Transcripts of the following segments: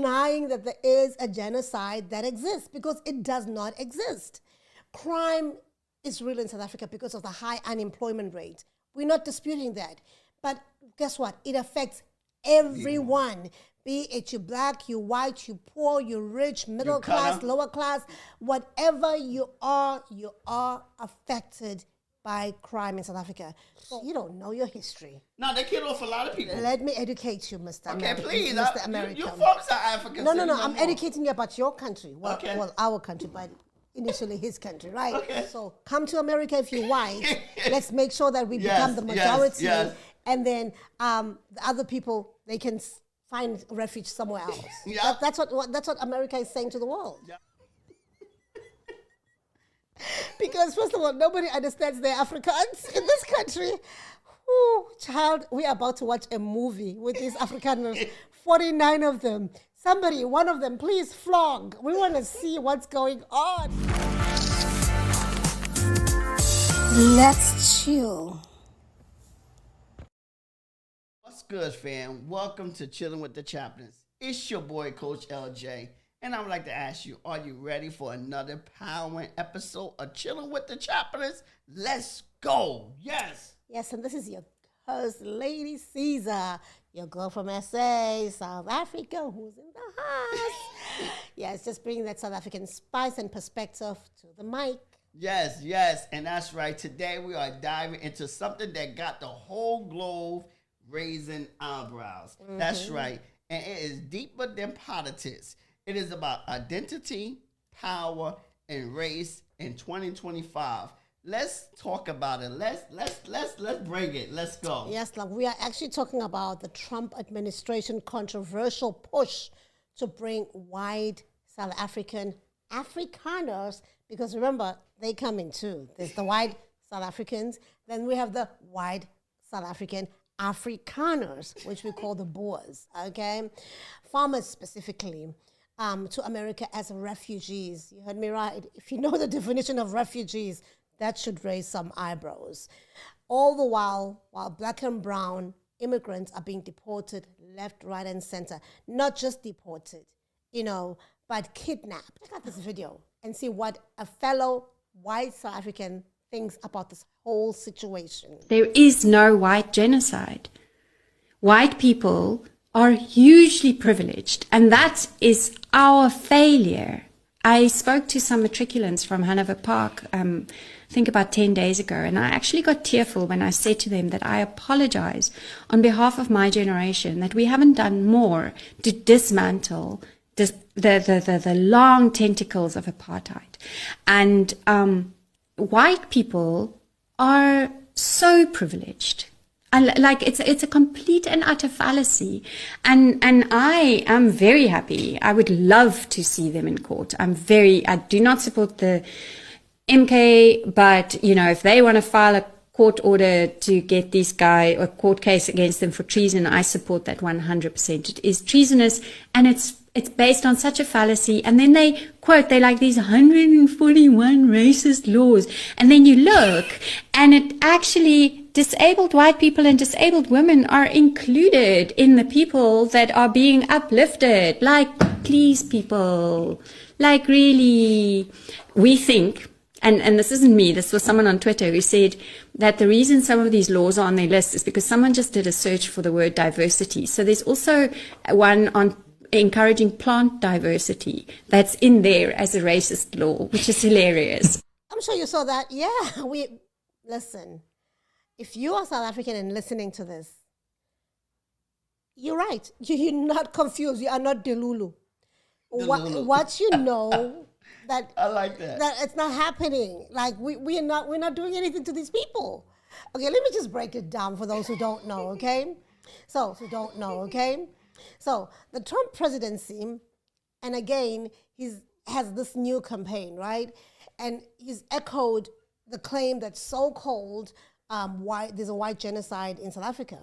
Denying that there is a genocide that exists, because it does not exist. Crime is real in South Africa because of the high unemployment rate. We're not disputing that. But guess what? It affects everyone. Be it you black, you white, you poor, you rich, middle class, lower class, whatever you are affected by crime in South Africa. So you don't know your history. No, they killed off a lot of people. Let me educate you, Mr. Okay, American, please. Mr. American. You're from South Africa. No, I'm educating you about your country. Well, okay. Well, our country, but initially his country, right? Okay. So come to America if you're white. Let's make sure that we become the majority. Yes. And then the other people, they can find refuge somewhere else. Yeah. That's what America is saying to the world. Yeah. Because first of all, nobody understands the Afrikaans in this country. Ooh, child, we are about to watch a movie with these Afrikaners, 49 of them. Somebody, one of them, please flog. We want to see what's going on. Let's chill. What's good, fam? Welcome to Chilling with the Chaplins. It's your boy, Coach LJ. And I would like to ask you, are you ready for another powering episode of Chilling with the Chaplins? Let's go. Yes. Yes, and this is your host, Lady Caesar, your girl from SA, South Africa, who's in the house. Yes, just bringing that South African spice and perspective to the mic. Yes. And that's right. Today we are diving into something that got the whole globe raising eyebrows. Mm-hmm. That's right. And it is deeper than politics. It is about identity, power, and race in 2025. Let's talk about it. Let's bring it. Let's go. Yes, like we are actually talking about the Trump administration controversial push to bring white South African Afrikaners, because remember, they come in too. There's the white South Africans, then we have the white South African Afrikaners, which we call the Boers, okay? Farmers specifically, to America as refugees. You heard me right. If you know the definition of refugees, that should raise some eyebrows. All the while black and brown immigrants are being deported left, right, and center. Not just deported, but kidnapped. Check out this video and see what a fellow white South African thinks about this whole situation. There is no white genocide. White people are hugely privileged, and that is our failure. I spoke to some matriculants from Hanover Park, I think about 10 days ago, and I actually got tearful when I said to them that I apologize on behalf of my generation that we haven't done more to dismantle the long tentacles of apartheid. And white people are so privileged. And like it's a complete and utter fallacy, and I am very happy. I would love to see them in court. I do not support the MK, but if they want to file a court order to get this guy, a court case against them for treason, I support that 100%. It is treasonous, and it's based on such a fallacy. And then they're like these 141 racist laws, and then you look, and it actually, disabled white people and disabled women are included in the people that are being uplifted. Like, please, people, like, really, we think, and this isn't me, this was someone on Twitter who said that the reason some of these laws are on their list is because someone just did a search for the word diversity. So there's also one on encouraging plant diversity that's in there as a racist law, which is hilarious. I'm sure you saw that. Yeah, listen. If you are South African and listening to this, you're right. You're not confused. You are not delulu. What you know that I like that it's not happening. Like we're not doing anything to these people. Okay, let me just break it down for those who don't know. Okay, so the Trump presidency, and again has this new campaign, right? And he's echoed the claim that so-called there's a white genocide in South Africa.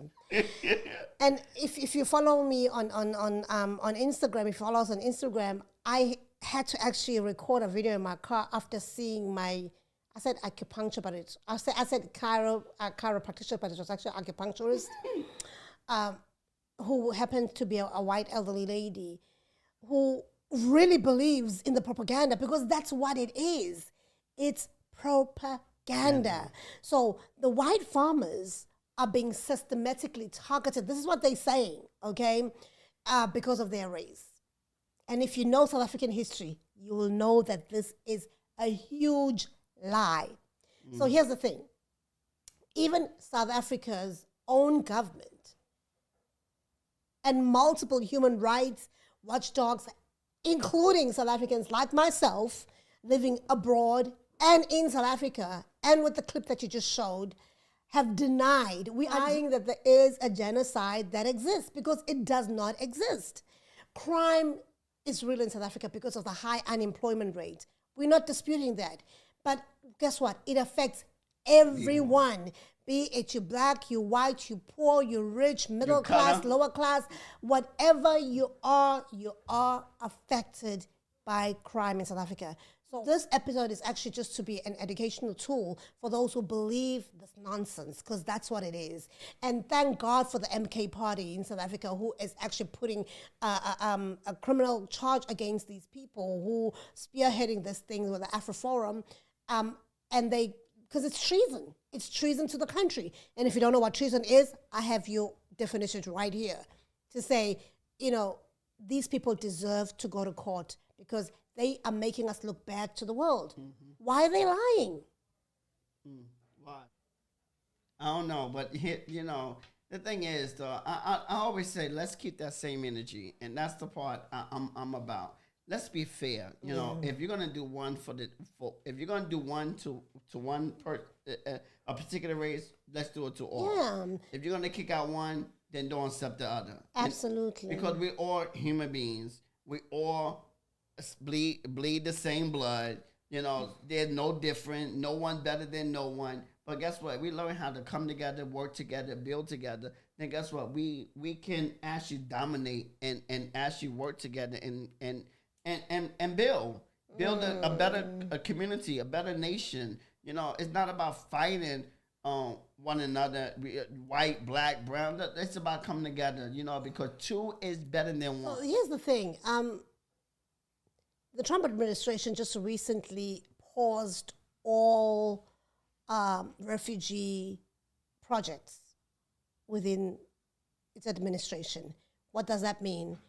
And if you follow me on Instagram, if you follow us on Instagram, I had to actually record a video in my car after seeing I said acupuncture, but I said chiropractor, but it was actually acupuncturist, who happened to be a white elderly lady who really believes in the propaganda, because that's what it is. It's propaganda. So the white farmers are being systematically targeted. This is what they're saying, okay, because of their race. And if you know South African history, you will know that this is a huge lie. So here's the thing. Even South Africa's own government and multiple human rights watchdogs, including South Africans like myself, living abroad and in South Africa, and with the clip that you just showed, have denied. We are saying that there is a genocide that exists, because it does not exist. Crime is real in South Africa because of the high unemployment rate. We're not disputing that. But guess what? It affects everyone. Be it you black, you white, you poor, you rich, middle class, lower class, whatever you are affected by crime in South Africa. So this episode is actually just to be an educational tool for those who believe this nonsense, because that's what it is. And thank God for the MK party in South Africa, who is actually putting a criminal charge against these people who spearheading this thing with the Afro Forum. And they, because it's treason. It's treason to the country. And if you don't know what treason is, I have your definition right here to say, you know, these people deserve to go to court because they are making us look bad to the world. Why are they lying? Why? I don't know, but you know, the thing is, though, I always say, let's keep that same energy, and that's the part I'm about. Let's be fair. You know, if you're gonna do one if you're gonna do one to one a particular race, let's do it to all. Yeah. If you're gonna kick out one, then don't accept the other. Absolutely. Because we're all human beings. We all bleed the same blood. You know, they're no different. No one better than no one. But guess what? We learn how to come together, work together, build together. Then guess what? We can actually dominate and actually work together and build a better community, a better nation. You know, it's not about fighting one another, white, black, brown. It's about coming together. You know, because two is better than one. Well, here's the thing. The Trump administration just recently paused all refugee projects within its administration. What does that mean?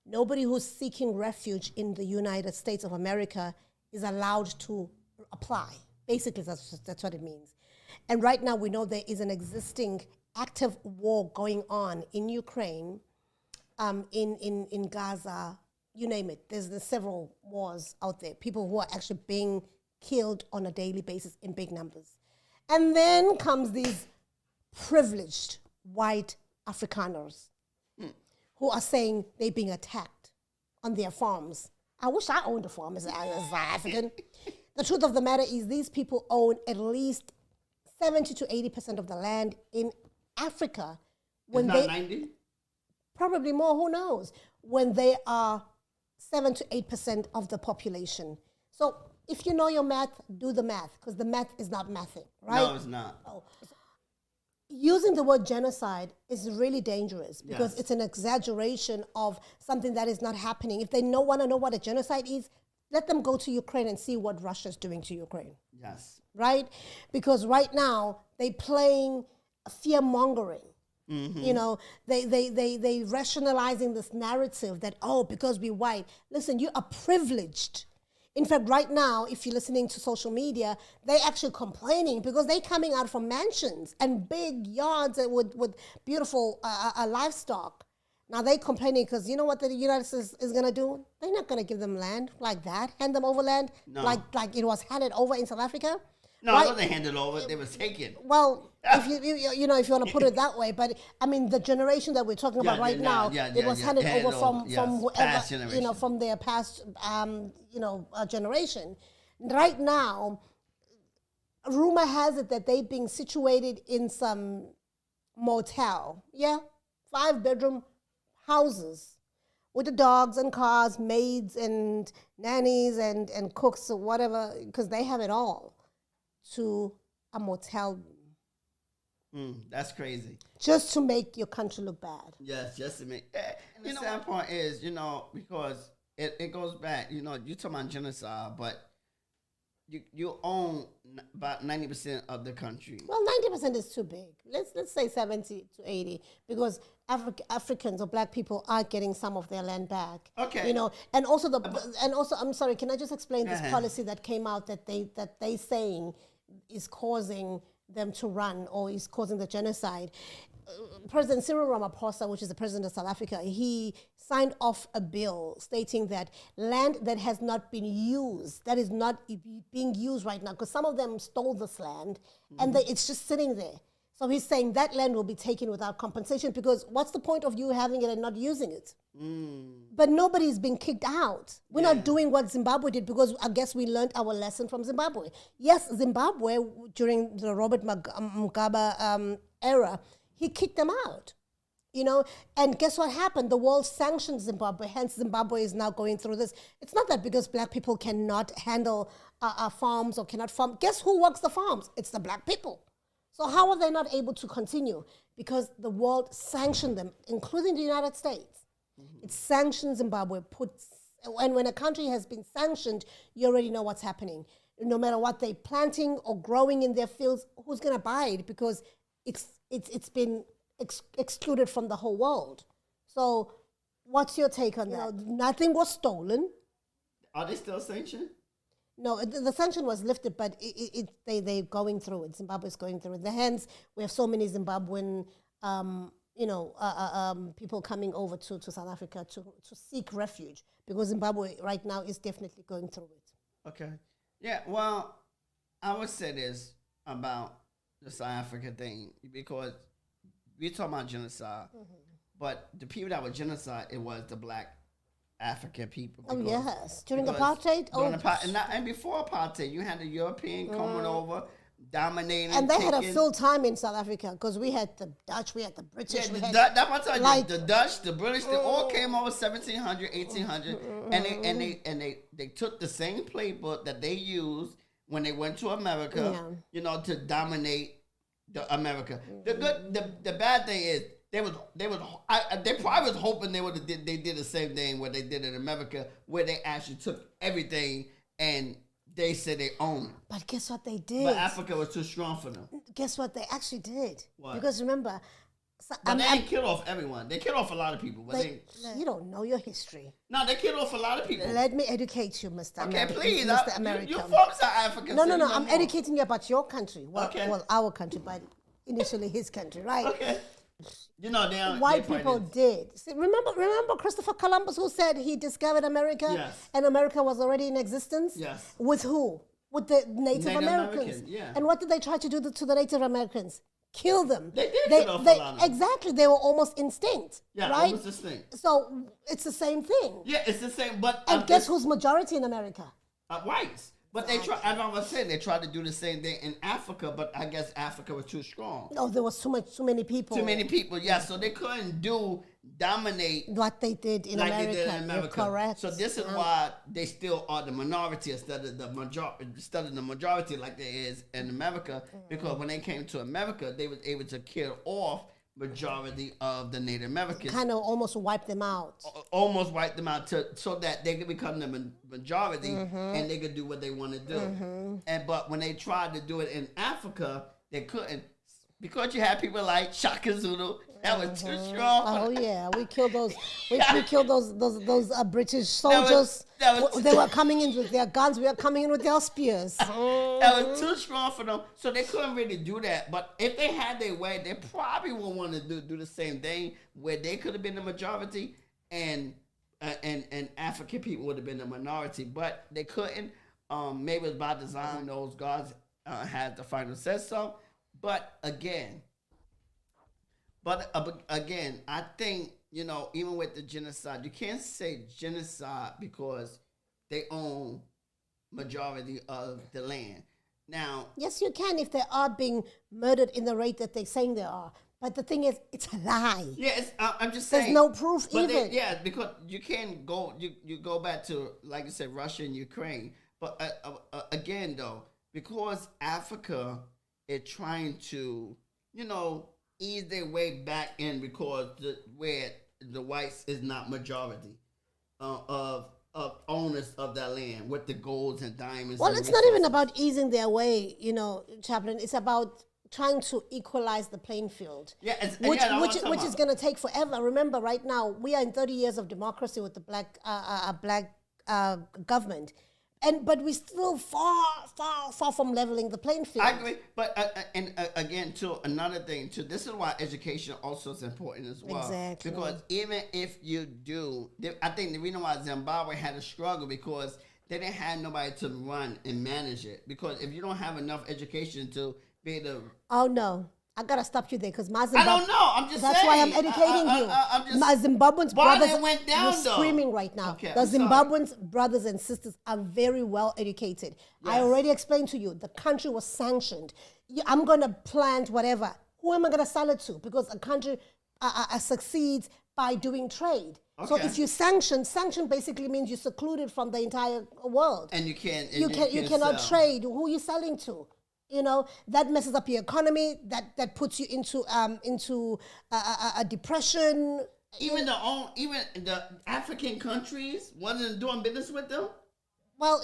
Nobody who's seeking refuge in the United States of America is allowed to apply. Basically, that's what it means. And right now, we know there is an existing active war going on in Ukraine, in Gaza, you name it. There's several wars out there. People who are actually being killed on a daily basis in big numbers. And then comes these privileged white Afrikaners who are saying they're being attacked on their farms. I wish I owned a farm as an African. The truth of the matter is these people own at least 70 to 80% of the land in Africa. When it's not 90? Probably more, who knows? When they are 7 to 8% of the population. So if you know your math, do the math, because the math is not mathing, right? No, it's not. Oh. Using the word genocide is really dangerous because it's an exaggeration of something that is not happening. If they want to know what a genocide is, let them go to Ukraine and see what Russia's doing to Ukraine. Yes. Right? Because right now, they're playing fear-mongering. You know, they rationalizing this narrative that, oh, because we're white. Listen, you are privileged. In fact, right now, if you're listening to social media, they're actually complaining because they're coming out from mansions and big yards with beautiful livestock. Now they're complaining because you know what the United States is going to do? They're not going to give them land like that, hand them over land like it was handed over in South Africa. No, right? It wasn't handed over; they was taken. Well, if you know if you want to put it that way, but I mean the generation that we're talking about right now, it was handed over from whoever from their past generation. Right now, rumor has it that they're being situated in some motel, 5-bedroom houses with the dogs and cars, maids and nannies and cooks or whatever, because they have it all. To a motel room. That's crazy. Just to make your country look bad. Yes, just to make. And the sad part is, because it goes back. You know, you talking about genocide, but you own about 90% of the country. Well, 90% is too big. Let's say 70 to 80, because Africans or black people are getting some of their land back. Okay. You know, and also I'm sorry, can I just explain this ahead. policy that came out that they saying is causing them to run or is causing the genocide? President Cyril Ramaphosa, which is the president of South Africa, he signed off a bill stating that land that has not been used, that is not being used right now, because some of them stole this land and it's just sitting there. So he's saying that land will be taken without compensation, because what's the point of you having it and not using it? But nobody's been kicked out. We're not doing what Zimbabwe did, because I guess we learned our lesson from Zimbabwe. Yes, Zimbabwe, during the Robert Mugabe era, he kicked them out, you know, and guess what happened? The world sanctioned Zimbabwe, hence Zimbabwe is now going through this. It's not that because black people cannot handle farms or cannot farm. Guess who works the farms? It's the black people. So how are they not able to continue? Because the world sanctioned them, including the United States. It sanctioned Zimbabwe. And when a country has been sanctioned, you already know what's happening. No matter what they're planting or growing in their fields, who's going to buy it? Because it's been excluded from the whole world. So what's your take on that? Nothing was stolen. Are they still sanctioned? No, the sanction was lifted, but they're going through it. Zimbabwe's going through it. Hence, we have so many Zimbabwean people coming over to South Africa to seek refuge, because Zimbabwe right now is definitely going through it. Okay. Yeah, well, I would say this about the South Africa thing, because we're talking about genocide, but the people that were genocide, it was the black African people. Oh, yes. During apartheid? And before apartheid, you had the European coming over, dominating. And they had a full time in South Africa, because we had the Dutch, we had the British. Yeah, the Dutch, the British, they all came over 1700, 1800, and they took the same playbook that they used when they went to America, you know, to dominate the America. The bad thing is they probably was hoping they did the same thing what they did in America, where they actually took everything and they said they own it. But guess what they did? But Africa was too strong for them. Guess what they actually did? What? Because remember, they didn't kill off everyone. They killed off a lot of people. But you don't know your history. No, they killed off a lot of people. Let me educate you, Mr. Okay, American. please. Mr. American. You're from South Africa. No, I'm educating you about your country. Okay. Well, our country, but initially his country, right? Okay. You know, white people did. See, remember Christopher Columbus, who said he discovered America? Yes. And America was already in existence? Yes. With who? With the Native Americans. Yeah. And what did they try to do to the Native Americans? Kill them. They did kill off a lot of them. Exactly. They were almost extinct. Yeah, right? almost extinct. So it's the same thing. Yeah, it's the same. But and guess who's majority in America? Whites. But they tried. As I was saying, they tried to do the same thing in Africa, but I guess Africa was too strong. No, there was too many people. Too many people, yeah. So they couldn't dominate what they did in like America. They did in America. You're correct. So this is why they still are the minority instead of the majority like there is in America. Because when they came to America, they was able to kill off majority of the Native Americans. Kind of almost wipe them out. Almost wipe them out so that they could become the majority and they could do what they want to do. But when they tried to do it in Africa, they couldn't, because you had people like Shaka Zulu that was too strong. Oh yeah, we killed those. We killed those British soldiers. They were coming in with their guns. We were coming in with their spears. That was too strong for them, so they couldn't really do that. But if they had their way, they probably would want to do the same thing, where they could have been the majority and African people would have been the minority. But they couldn't. Maybe it was by design. Those gods had the final say so. But again, I think, you know, even with the genocide, you can't say genocide because they own majority of the land. Now, yes, you can if they are being murdered in the rate that they're saying they are. But the thing is, it's a lie. Yeah, I'm just saying. There's no proof even. Because you can't go. You go back to, like you said, Russia and Ukraine. But again, though, because Africa is trying to, you know, ease their way back in, because where the whites is not majority of owners of that land with the golds and diamonds. Well, and it's not even resources. about easing their way, Chaplain. It's about trying to equalize the playing field. Yeah, which is going to take forever. Remember, right now we are in 30 years of democracy with the black government, but we're still far from leveling the playing field. I agree, but again, too, another thing too. This is why education also is important as well. Exactly. Because even if you do, I think the reason why Zimbabwe had a struggle because they didn't have nobody to run and manage it. Because if you don't have enough education to be able to, oh no. I gotta stop you there because my I don't know. I'm just that's saying. why I'm educating you. I'm just, my Zimbabweans why brothers they went down, are though? screaming right now. Okay, the I'm sorry. Zimbabweans brothers and sisters are very well educated. I Yes. already explained to you the country was sanctioned. I'm gonna plant whatever. Who am I gonna sell it to? Because a country succeeds by doing trade. So Okay. if you sanction basically means you're secluded from the entire world. and you can't. You cannot sell. trade. Who are you selling to? That messes up your economy. That puts you into a depression. Even the African countries wasn't doing business with them. Well,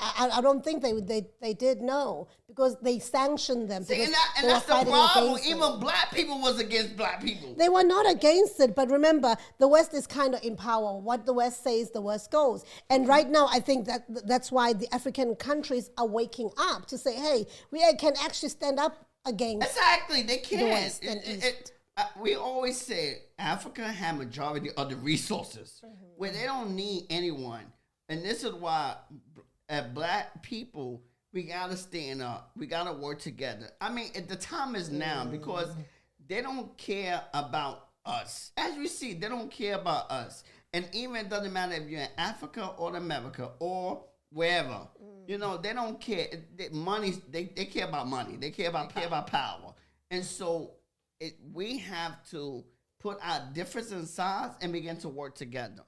I don't think they did know because they sanctioned them. See, because and they were that's the fighting problem. against Even them. black people was against black people. They were not against it, but remember, the West is kind of in power. What the West says, the West goes. And right now, I think that's why the African countries are waking up to say, hey, we can actually stand up against. Exactly, they can. West and East. We always say Africa had majority of the resources where they don't need anyone. And this is why black people, we got to stand up. We got to work together. I mean, the time is now because they don't care about us. As we see, they don't care about us. And even it doesn't matter if you're in Africa or America or wherever. They don't care. They care about money. They care about power. And so we have to put our differences aside and begin to work together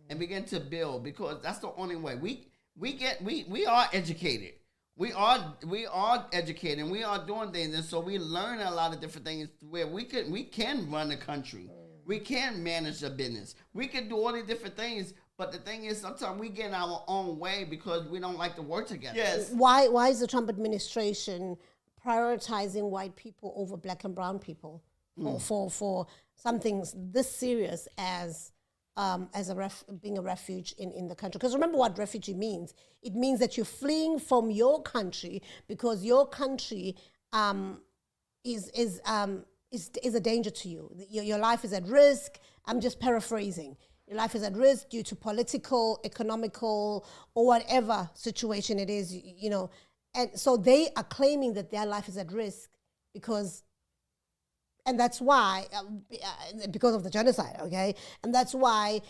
and begin to build, because that's the only way we are educated. We are educated and we are doing things, and so we learn a lot of different things where we can run the country. We can manage a business. We can do all these different things, but the thing is sometimes we get in our own way because we don't like to work together. Yes. Why is the Trump administration prioritizing white people over black and brown people for something this serious as being a refuge in the country? Because remember what refugee means. It means that you're fleeing from your country because your country is a danger to you. Your life is at risk. I'm just paraphrasing. Your life is at risk due to political, economical, or whatever situation it is, And so they are claiming that their life is at risk and that's why, because of the genocide, okay? And that's why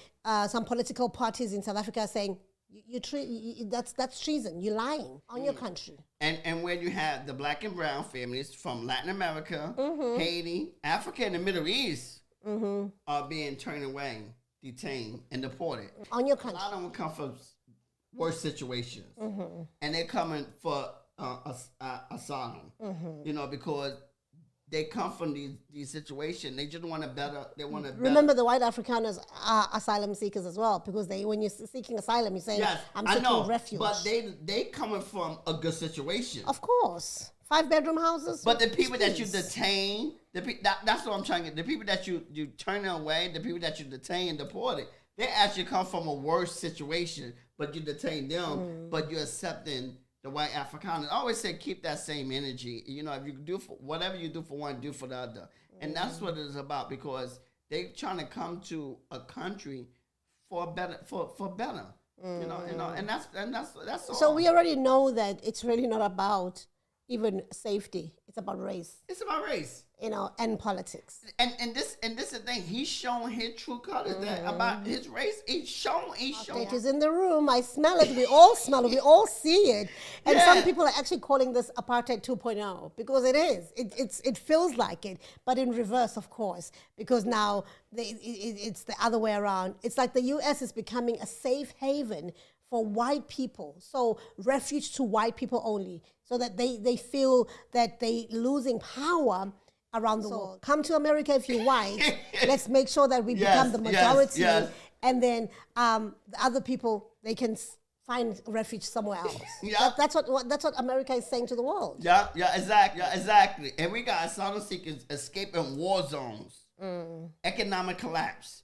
some political parties in South Africa are saying, that's treason. You're lying on your country. And where you have the black and brown families from Latin America, Haiti, Africa, and the Middle East are being turned away, detained, and deported. On your country. A lot of them come from worse situations. And they're coming for asylum, because they come from these situations. They just want a better. They want a better. Remember, the white Afrikaners are asylum seekers as well, because when you're seeking asylum, you're saying, yes, I'm seeking refuge. But they coming from a good situation. Of course. 5-bedroom houses. But the people that you detain, that's what I'm trying to get. The people that you turn away, the people that you detain and deported, they actually come from a worse situation, but you detain them, but you're accepting the white Afrikaners. I always say keep that same energy. If you do whatever you do for one, do for the other. And that's what it is about, because they trying to come to a country for better. And that's all. So we already know that it's really not about even safety. It's about race. It's about race. And politics. And this is the thing. He's showing his true colors about his race. He's showing. It is in the room. I smell it. We all smell it. We all see it. And some people are actually calling this Apartheid 2.0 because it is. It feels like it, but in reverse, of course, because now it's the other way around. It's like the U.S. is becoming a safe haven for white people. So refuge to white people only, so that they feel that they losing power around the world. Come to America if you're white. Let's make sure that we become the majority. and then the other people, they can find refuge somewhere else. Yeah. That's what America is saying to the world. Yeah, exactly. And we got asylum seekers escaping war zones, economic collapse,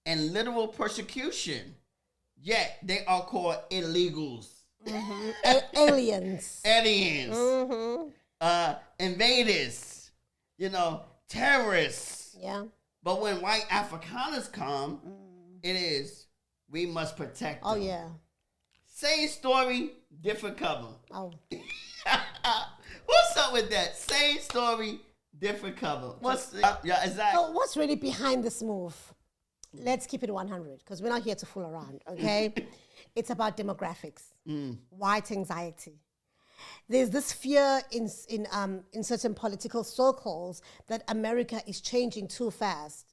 and literal persecution. Yet they are called illegals. Aliens. Invaders, terrorists. Yeah. But when white Afrikaners come, it is, we must protect them. Oh, yeah. Same story, different cover. Oh. What's up with that? Same story, different cover. Yeah, exactly. So what's really behind this move? Let's keep it 100, because we're not here to fool around, okay? It's about demographics, white anxiety. There's this fear in certain political circles that America is changing too fast.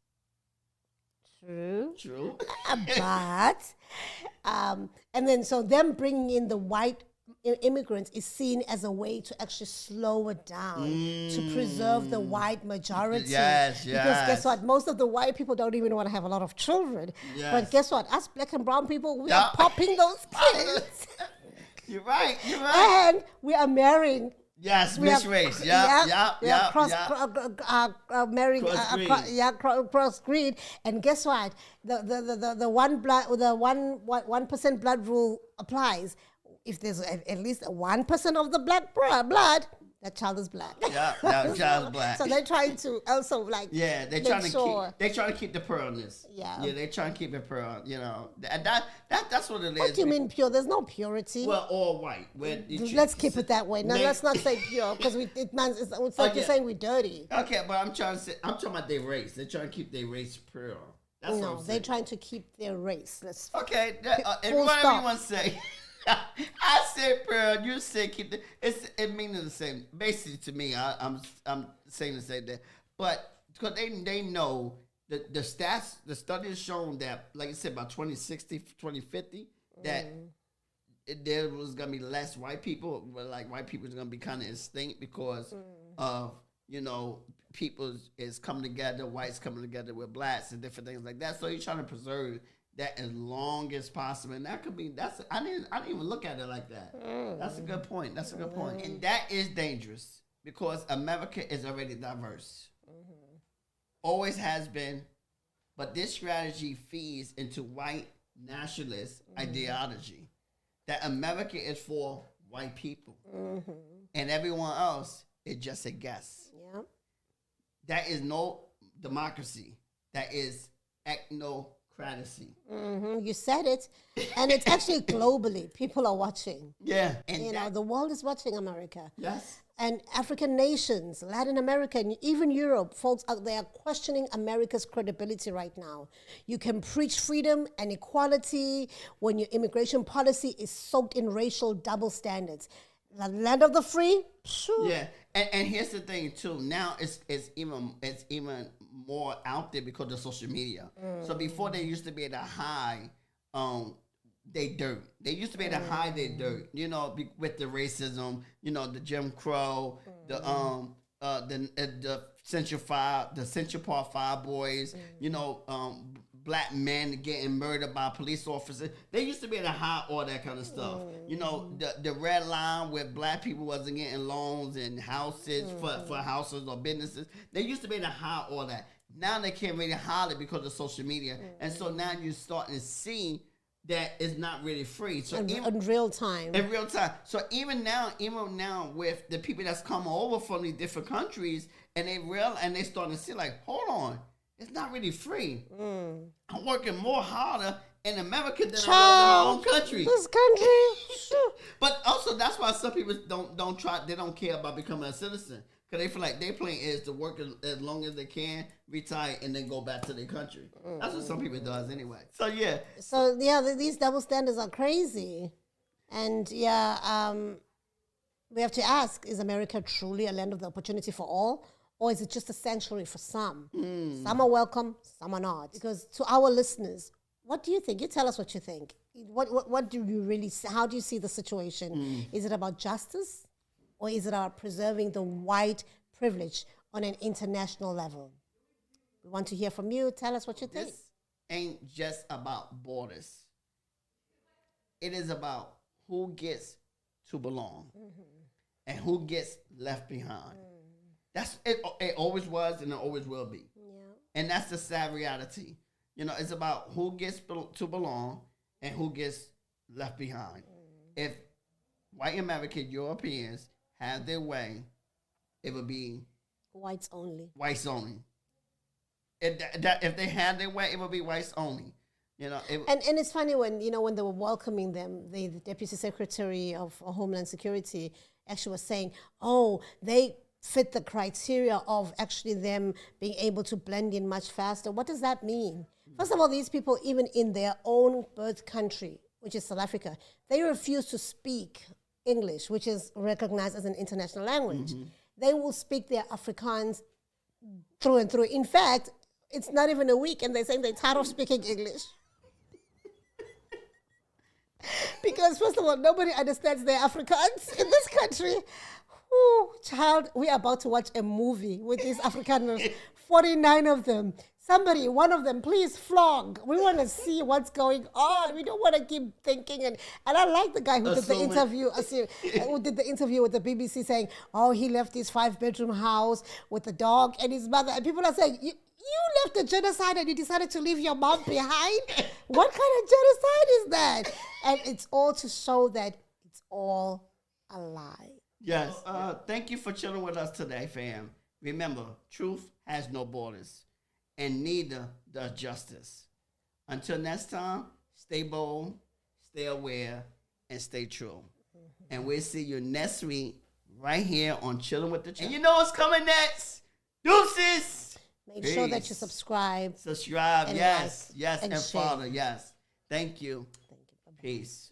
True. But, and then so them bringing in the white immigrants is seen as a way to actually slow it down, to preserve the white majority. Yes. Because guess what? Most of the white people don't even want to have a lot of children. Yes. But guess what? Us black and brown people, we are popping those kids. You're right. And we are marrying. Yes, mixed race. Marrying cross breed. And guess what? The 1% blood rule applies. If there's at least 1% of the black blood, that child is black. That child's black. So they're trying to also they're trying to keep the pureness. Yeah, they're trying to keep it pure. That's what it is. What do you mean pure? There's no purity. Well, all white. Let's keep it that way. Now let's not say pure, because it's like you're saying we're dirty. Okay, but I'm talking about their race. They're trying to keep their race pure. That's what I'm saying. They're trying to keep their race. Everyone say. I say prayer, you say keep it means the same. Basically, to me, I'm saying the same thing. But because they know the stats, the study has shown that, like I said, by 2060, 2050, that there was gonna be less white people. But like white people is gonna be kind of extinct because of people is coming together, whites coming together with blacks and different things like that. So you're trying to preserve that as long as possible, and that could be. I didn't even look at it like that. That's a good point. And that is dangerous because America is already diverse, always has been, but this strategy feeds into white nationalist ideology that America is for white people, and everyone else is just a guess. Yeah, that is no democracy. That is ethnocracy. You said it, and it's actually globally. People are watching. Yeah, and the world is watching America. Yes, and African nations, Latin America, and even Europe, folks out there are questioning America's credibility right now. You can preach freedom and equality when your immigration policy is soaked in racial double standards. The land of the free, sure. Yeah, and here's the thing too. Now it's even more out there because of social media. So before they used to be able to hide they dirt. They used to be able to hide their dirt. With the racism. The Jim Crow, the Central Park Five Boys. Black men getting murdered by police officers. They used to be able to hide all that kind of stuff. The red line where black people wasn't getting loans and houses for houses or businesses. They used to be able to hide all that. Now they can't really hide it because of social media. And so now you're starting to see that it's not really free. So in real time. In real time. So even now with the people that's come over from these different countries and they starting to see like, hold on. It's not really free. I'm working more harder in America than I was in my own country. This country, But also that's why some people don't try. They don't care about becoming a citizen because they feel like their plan is to work as long as they can, retire, and then go back to their country. That's what some people does anyway. So yeah. So yeah, these double standards are crazy, and we have to ask: is America truly a land of the opportunity for all? Or is it just a sanctuary for some? Some are welcome, some are not. Because to our listeners, what do you think? You tell us what you think. What do you really see? How do you see the situation? Is it about justice? Or is it about preserving the white privilege on an international level? We want to hear from you. Tell us what you think. ain't just about borders. It is about who gets to belong and who gets left behind. That's it. It always was and it always will be. Yeah. And that's the sad reality. You know, it's about who gets to belong and who gets left behind. If white American Europeans had their way, it would be whites only. Whites only. If they had their way, it would be whites only. You know, and it's funny when when they were welcoming them, the Deputy Secretary of Homeland Security actually was saying, "Oh, they fit the criteria of actually them being able to blend in much faster." What does that mean? First of all, these people, even in their own birth country, which is South Africa, they refuse to speak English, which is recognized as an international language. They will speak their Afrikaans through and through. In fact, it's not even a week, and they're saying they're tired of speaking English. Because, first of all, nobody understands their Afrikaans in this country. Ooh, child, we are about to watch a movie with these Afrikaners, 49 of them. Somebody, one of them, please flog. We want to see what's going on. We don't want to keep thinking. And I like the guy who did the interview, who did the interview with the BBC saying, oh, he left his 5-bedroom house with the dog and his mother. And people are saying, you left the genocide and you decided to leave your mom behind? What kind of genocide is that? And it's all to show that it's all a lie. Yes. Thank you for chilling with us today, fam. Remember, truth has no borders, and neither does justice. Until next time, stay bold, stay aware, and stay true. And we'll see you next week right here on Chilling with the Chaplins. And you know what's coming next? Deuces! Make sure that you subscribe. Subscribe, and yes, like yes, and share. follow, yes. Thank you. Thank you. Bye-bye. Peace.